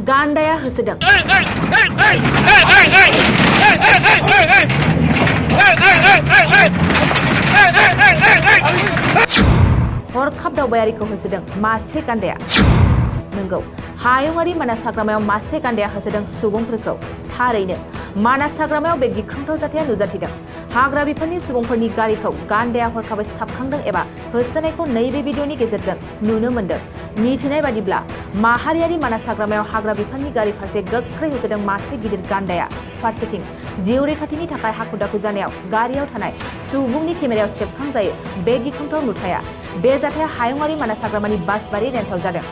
गान्दाया होसोदों। हरखाब दावबायारिखौ होसोदों मासे गान्दाया। नंगौ, हायुङारि मानास हाग्रामायाव मासे गान्दाया होसोदों सुबुंफोरखौ। थारैनो मानास हाग्रामायाव बे गिख्रंथाव जाथाया नुजाथिदों। हाग्रा बिफाननि सुबुंफोरनि गारिखौ गान्दाया हरखाबै साबखांदों एबा होसोनायखौ नैबे भिडिअनि गेजेरजों नुनो मोन्दों। मिथिनाय बादिब्ला माहारियारि मानास हाग्रामायाव हाग्रा बिफाननि गारि फारसे गोख्रै होसोदों मासे गिदिर गान्दाया। फारसेथिं जिउ रैखाथिनि थाखाय हाखु दाखु जानायाव गारियाव थानाय सुबुंनि केमेरायाव सेबखांजायो बे गिख्रंथाव नुथाया। बे जाथाया हायुङारि मानास हाग्रामानि बासबारि रेन्जआव जादों।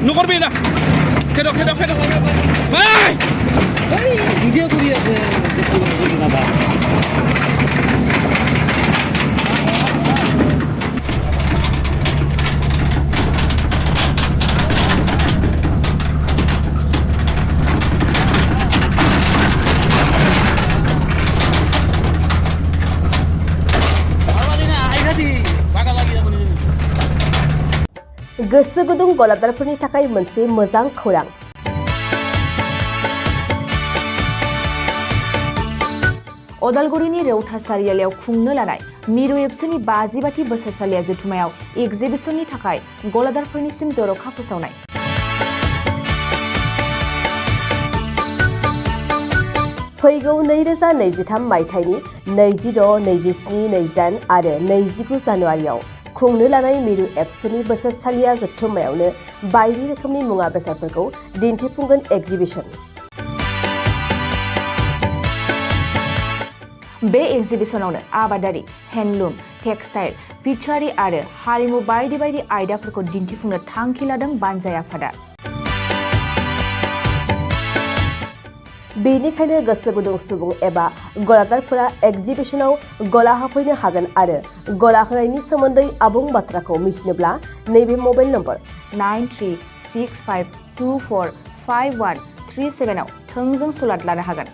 No Corbina, quedó. ¡Ay! Video tuyo गोसो गुदुं गलादारफोरनि थाखाय मोनसे मोजां खौरां। अदालगुरिनि रौता सारियालियाव खुंनो लानाय मिरु एबसुनि 50 बोसोरसालिया जथुमायाव एक्जिबिसननि थाखाय गलादारफोरनिसिम जर'खा फोसावनाय। फैगौ 2023 मायथाइनि 26, 27, 28 आरो 29 जानुवारियाव खुंनो लानाय मिरु एबसुनि बोसोरसालिया जथुम्मायावनो बायदि रोखोमनि मुवा बेसादफोरखौ दिन्थिफुंगोन एक्जिबिसन। बे एक्जिबिसनावनो आबादारि, हेन्डलुम, टेक्सटाइल, फिचारि आरो हारिमु बायदि आयदाफोरखौ दिन्थिफुंनो थांखि लादों बानजाय आफादा। बेनिखायनो गोसो गुदुं सुबुं एबा गलादारफोरा एक्जिबिसनाव गला हाफैनो हागोन आरो गला होनायनि सोमोन्दै आबुं बाथ्राखौ मिथिनोब्ला नैबे मबाइल नम्बर 9365245137 आव थोंजों सुलाद लानो हागोन।